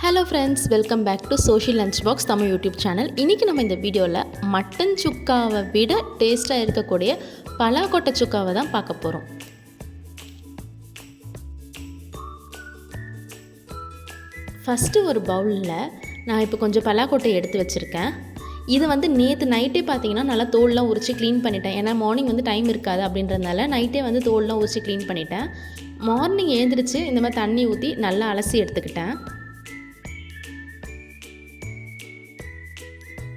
Hello friends, welcome back to Social Lunch Box Tamil YouTube channel. இன்றைக்கி நம்ம இந்த வீடியோவில் மட்டன் சுக்காவை விட டேஸ்ட்டாக இருக்கக்கூடிய பலாக்கொட்டை சுக்காவை தான் பார்க்க போகிறோம். ஃபஸ்ட்டு ஒரு பவுலில் நான் இப்போ கொஞ்சம் பலாக்கொட்டை எடுத்து வச்சுருக்கேன். இது நேற்று நைட்டே பார்த்தீங்கன்னா நல்லா தோல்லாம் உரித்து க்ளீன் பண்ணிட்டேன். ஏன்னா மார்னிங் டைம் இருக்காது அப்படின்றதுனால நைட்டே தோல்லாம் உரித்து க்ளீன் பண்ணிட்டேன். மார்னிங் எழுந்திரிச்சு இந்த மாதிரி தண்ணி ஊற்றி நல்லா அலசி எடுத்துக்கிட்டேன்.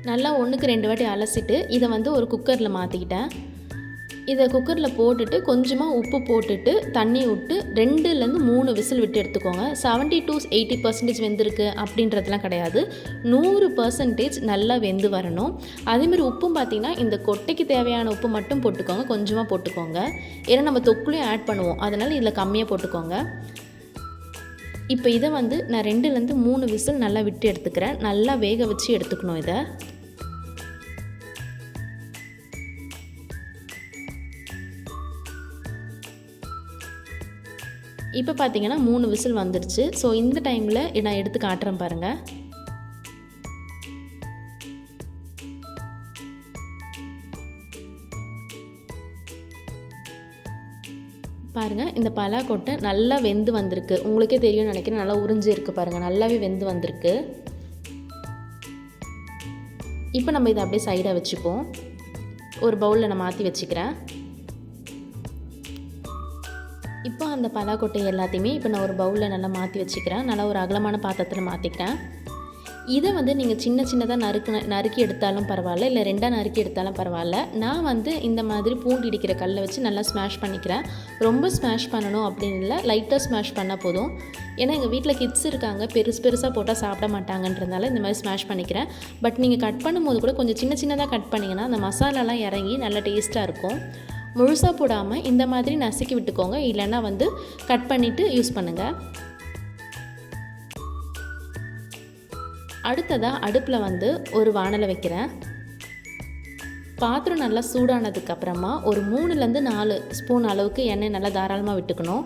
நல்லா 1க்கு 2 வாட்டி அலசிட்டு இதை ஒரு குக்கரில் மாற்றிக்கிட்டேன். இதை குக்கரில் போட்டுட்டு கொஞ்சமாக உப்பு போட்டுட்டு தண்ணி விட்டு 2லேருந்து 3 விசில் விட்டு எடுத்துக்கோங்க. 70 to 80% வெந்திருக்கு அப்படின்றதுலாம் கிடையாது. 100% நல்லா வெந்து வரணும். அதேமாதிரி உப்பும் பார்த்திங்கன்னா இந்த கொட்டைக்கு தேவையான உப்பு மட்டும் போட்டுக்கோங்க, கொஞ்சமாக போட்டுக்கோங்க. ஏன்னா நம்ம தொக்குலையும் ஆட் பண்ணுவோம், அதனால் இதில் கம்மியாக போட்டுக்கோங்க. இப்போ இதை நான் 2லேருந்து 3 விசில் நல்லா விட்டு எடுத்துக்கிறேன். நல்லா வேக வச்சு எடுத்துக்கணும். இதை இப்போ பார்த்தீங்கன்னா 3 விசில் வந்துடுச்சு. ஸோ இந்த டைமில் நான் எடுத்து காட்டுறேன் பாருங்கள். பாருங்கள், இந்த பலாக்கொட்டை நல்லா வெந்து வந்திருக்கு. உங்களுக்கே தெரியும்னு நினைக்கிறேன். நல்லா உறிஞ்சி இருக்குது பாருங்கள், நல்லாவே வெந்து வந்திருக்கு. இப்போ நம்ம இதை அப்படியே சைடாக வச்சுப்போம். ஒரு பவுலில் நான் மாற்றி வச்சுக்கிறேன். இப்போ அந்த பலாக்கொட்டை எல்லாத்தையுமே இப்போ நான் ஒரு பவுலில் நல்லா மாற்றி வச்சுக்கிறேன். நல்லா ஒரு அகலமான பாத்திரத்தில் மாற்றிக்கிறேன். இதை நீங்கள் சின்ன சின்னதாக நறுக்கி எடுத்தாலும் பரவாயில்ல, இல்லை 2ஆக நறுக்கி எடுத்தாலும் பரவாயில்ல. நான் இந்த மாதிரி பூண்டு இடிக்கிற கல்லை வச்சு நல்லா ஸ்மாஷ் பண்ணிக்கிறேன். ரொம்ப ஸ்மாஷ் பண்ணணும் அப்படின்னு இல்லை, லைட்டாக ஸ்மாஷ் பண்ணால் போதும். ஏன்னா எங்கள் வீட்டில் கிட்ஸ் இருக்காங்க, பெருசாக போட்டால் சாப்பிட மாட்டாங்கன்றதுனால இந்த மாதிரி ஸ்மாஷ் பண்ணிக்கிறேன். பட் நீங்கள் கட் பண்ணும்போது கூட கொஞ்சம் சின்னதாக கட் பண்ணிங்கன்னா அந்த மசாலாலாம் இறங்கி நல்லா டேஸ்ட்டாக இருக்கும். முழுசாக போடாமல் இந்த மாதிரி நசுக்கி விட்டுக்கோங்க, இல்லைன்னா கட் பண்ணிவிட்டு யூஸ் பண்ணுங்கள். அடுத்ததாக அடுப்பில் ஒரு வாணலை வைக்கிறேன். பாத்திரம் நல்லா சூடானதுக்கப்புறமா ஒரு 3லேருந்து 4 ஸ்பூன் அளவுக்கு எண்ணெய் நல்லா தாராளமாக விட்டுக்கணும்.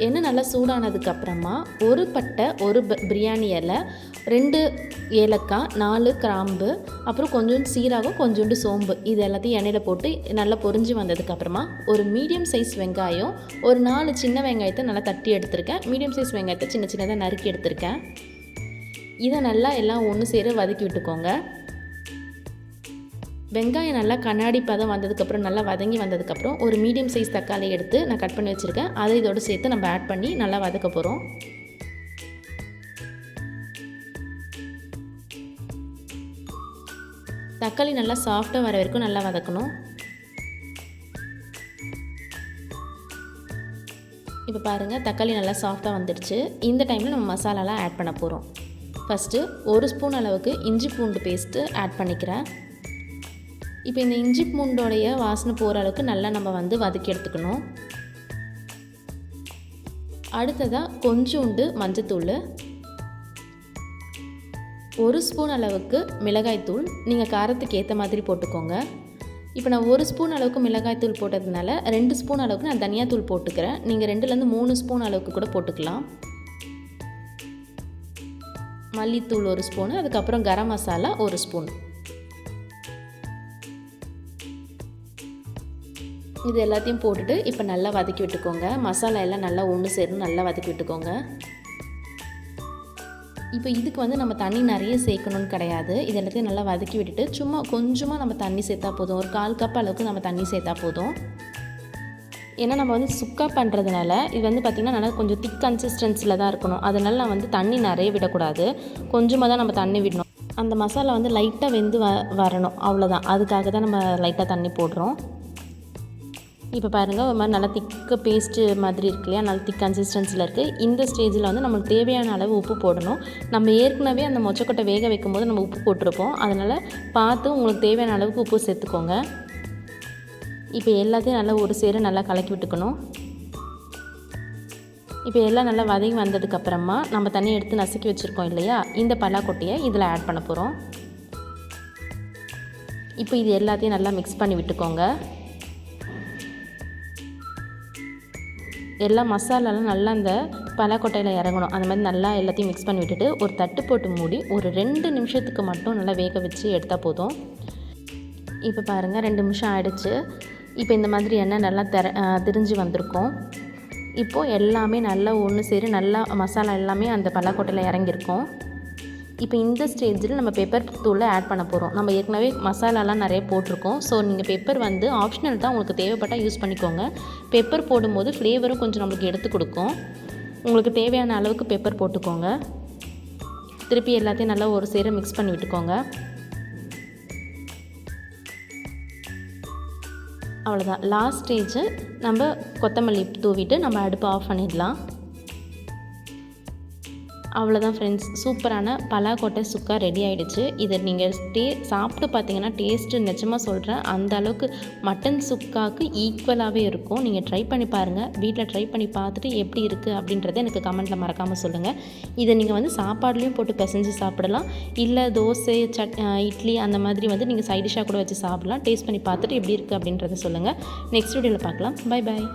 எண்ணெய் நல்லா சூடானதுக்கப்புறமா ஒரு பட்டை, ஒரு பிரியாணி இலை, 2 ஏலக்காய், 4 கிராம்பு, அப்புறம் கொஞ்சோண்டு சீரகம், கொஞ்சோண்டு சோம்பு, இது எல்லாத்தையும் எண்ணெயில் போட்டு நல்லா பொரிஞ்சு வந்ததுக்கப்புறமா ஒரு மீடியம் சைஸ் வெங்காயம், ஒரு 4 சின்ன வெங்காயத்தை நல்லா தட்டி எடுத்திருக்கேன். மீடியம் சைஸ் வெங்காயத்தை சின்னதாக நறுக்கி எடுத்திருக்கேன். இதை நல்லா எல்லாம் ஒன்று சேர வதக்கி விட்டுக்கோங்க. வெங்காயம் நல்லா கண்ணாடி பதம் வந்ததுக்கப்புறம், நல்லா வதங்கி வந்ததுக்கப்புறம் ஒரு மீடியம் சைஸ் தக்காளி எடுத்து நான் கட் பண்ணி வச்சுருக்கேன். அதை இதோடு சேர்த்து நம்ம ஆட் பண்ணி நல்லா வதக்க போகிறோம். தக்காளி நல்லா சாஃப்டாக வர வரைக்கும் நல்லா வதக்கணும். இப்போ பாருங்கள், தக்காளி நல்லா சாஃப்டாக வந்துடுச்சு. இந்த டைமில் நம்ம மசாலாலாம் ஆட் பண்ண போகிறோம். ஃபஸ்ட்டு 1 ஸ்பூன் அளவுக்கு இஞ்சி பூண்டு பேஸ்ட்டு ஆட் பண்ணிக்கிறேன். இப்போ இந்த இஞ்சி பூண்டோடைய வாசனை போகிற அளவுக்கு நல்லா நம்ம வதக்கி எடுத்துக்கணும். அடுத்ததாக கொஞ்சோண்டு மஞ்சத்தூள், 1 ஸ்பூன் அளவுக்கு மிளகாய்த்தூள், நீங்கள் காரத்துக்கு ஏற்ற மாதிரி போட்டுக்கோங்க. இப்போ நான் 1 ஸ்பூன் அளவுக்கு மிளகாய்த்தூள் போட்டதுனால 2 ஸ்பூன் அளவுக்கு நான் தனியாத்தூள் போட்டுக்கிறேன். நீங்கள் 2லேருந்து 3 ஸ்பூன் அளவுக்கு கூட போட்டுக்கலாம். மல்லித்தூள் 1 ஸ்பூனு, அதுக்கப்புறம் கரம் மசாலா 1 ஸ்பூன். இது எல்லாத்தையும் போட்டுட்டு இப்போ நல்லா வதக்கி விட்டுக்கோங்க. மசாலா எல்லாம் நல்லா ஒன்று சேரணும், நல்லா வதக்கி விட்டுக்கோங்க. இப்போ இதுக்கு நம்ம தண்ணி நிறைய சேர்க்கணும்னு கிடையாது. இது எல்லாத்தையும் நல்லா வதக்கி விட்டுட்டு சும்மா கொஞ்சமாக நம்ம தண்ணி சேர்த்தா போதும். ஒரு 1/4 கப் அளவுக்கு நம்ம தண்ணி சேர்த்தா போதும். ஏன்னா நம்ம சுக்கா பண்ணுறதுனால இது பார்த்திங்கன்னா நல்லா கொஞ்சம் திக் கன்சிஸ்டன்சியில் தான் இருக்கணும். அதனால் நான் தண்ணி நிறைய விடக்கூடாது, கொஞ்சமாக தான் நம்ம தண்ணி விடணும். அந்த மசாலா லைட்டாக வெந்து வரணும், அவ்வளோதான். அதுக்காக தான் நம்ம லைட்டாக தண்ணி போடுறோம். இப்போ பாருங்கள், ஒரு மாதிரி நல்லா திக்கு பேஸ்ட்டு மாதிரி இருக்கு இல்லையா, நல்லா திக் கன்சிஸ்டன்சியில் இருக்குது. இந்த ஸ்டேஜில் நம்மளுக்கு தேவையான அளவு உப்பு போடணும். நம்ம ஏற்கனவே அந்த மொச்சக்கொட்டை வேக வைக்கும்போது நம்ம உப்பு போட்டிருப்போம், அதனால் பார்த்து உங்களுக்கு தேவையான அளவுக்கு உப்பு சேர்த்துக்கோங்க. இப்போ எல்லாத்தையும் நல்லா ஒரு சேர நல்லா கலக்கி விட்டுக்கணும். இப்போ எல்லாம் நல்லா வதங்கி வந்ததுக்கப்புறமா நம்ம தண்ணி எடுத்து நசுக்கி வச்சுருக்கோம் இல்லையா, இந்த பலாக்கொட்டையை இதில் ஆட் பண்ண போகிறோம். இப்போ இது எல்லாத்தையும் நல்லா மிக்ஸ் பண்ணி விட்டுக்கோங்க. எல்லா மசாலாலாம் நல்லா அந்த பலாக்கொட்டையில் இறங்கணும். அந்த மாதிரி நல்லா எல்லாத்தையும் மிக்ஸ் பண்ணி விட்டுட்டு ஒரு தட்டு போட்டு மூடி ஒரு 2 நிமிஷத்துக்கு மட்டும் நல்லா வேக வச்சு எடுத்தால் போதும். இப்போ பாருங்கள் 2 நிமிஷம் ஆகிடுச்சு. இப்போ இந்த மாதிரி எண்ணெய் நல்லா திரிஞ்சு வந்திருக்கும். இப்போது எல்லாமே நல்லா ஒன்று சேரு நல்லா மசாலா எல்லாமே அந்த பலாக்கொட்டையில் இறங்கியிருக்கும். இப்போ இந்த ஸ்டேஜில் நம்ம பெப்பர் தூளை ஆட் பண்ண போகிறோம். நம்ம ஏற்கனவே மசாலாலாம் நிறைய போட்டிருக்கோம். ஸோ நீங்கள் பெப்பர் வந்து ஆப்ஷனல் தான், உங்களுக்கு தேவைப்பட்டால் யூஸ் பண்ணிக்கோங்க. பெப்பர் போடும்போது ஃப்ளேவரும் கொஞ்சம் நம்மளுக்கு எடுத்து கொடுக்கும். உங்களுக்கு தேவையான அளவுக்கு பெப்பர் போட்டுக்கோங்க. திருப்பி எல்லாத்தையும் நல்லா ஒரு சேர மிக்ஸ் பண்ணி விட்டுக்கோங்க. அவ்வளோதான். லாஸ்ட் ஸ்டேஜு நம்ம கொத்தமல்லி தூவிட்டு நம்ம அடுப்பை ஆஃப் பண்ணிடலாம். அவ்வளோதான் ஃப்ரெண்ட்ஸ், சூப்பரான பலாக்கொட்டை சுக்கா ரெடி ஆகிடுச்சு. இதை நீங்கள் சாப்பிட்டு பார்த்தீங்கன்னா டேஸ்ட்டு நிஜமாக சொல்கிறேன், அந்த அளவுக்கு மட்டன் சுக்காவுக்கு ஈக்குவலாகவே இருக்கும். நீங்கள் ட்ரை பண்ணி பாருங்கள். வீட்டில் ட்ரை பண்ணி பார்த்துட்டு எப்படி இருக்குது அப்படின்றத எனக்கு கமெண்ட்டில் மறக்காமல் சொல்லுங்கள். இதை நீங்கள் வந்து சாப்பாடுலேயும் போட்டு பிசைஞ்சு சாப்பிடலாம், இல்லை தோசை இட்லி அந்த மாதிரி வந்து நீங்கள் சைட் டிஷ்ஷாக கூட வச்சு சாப்பிடலாம். டேஸ்ட் பண்ணி பார்த்துட்டு எப்படி இருக்குது அப்படின்றத சொல்லுங்கள். நெக்ஸ்ட் வீடியோவில் பார்க்கலாம். Bye bye.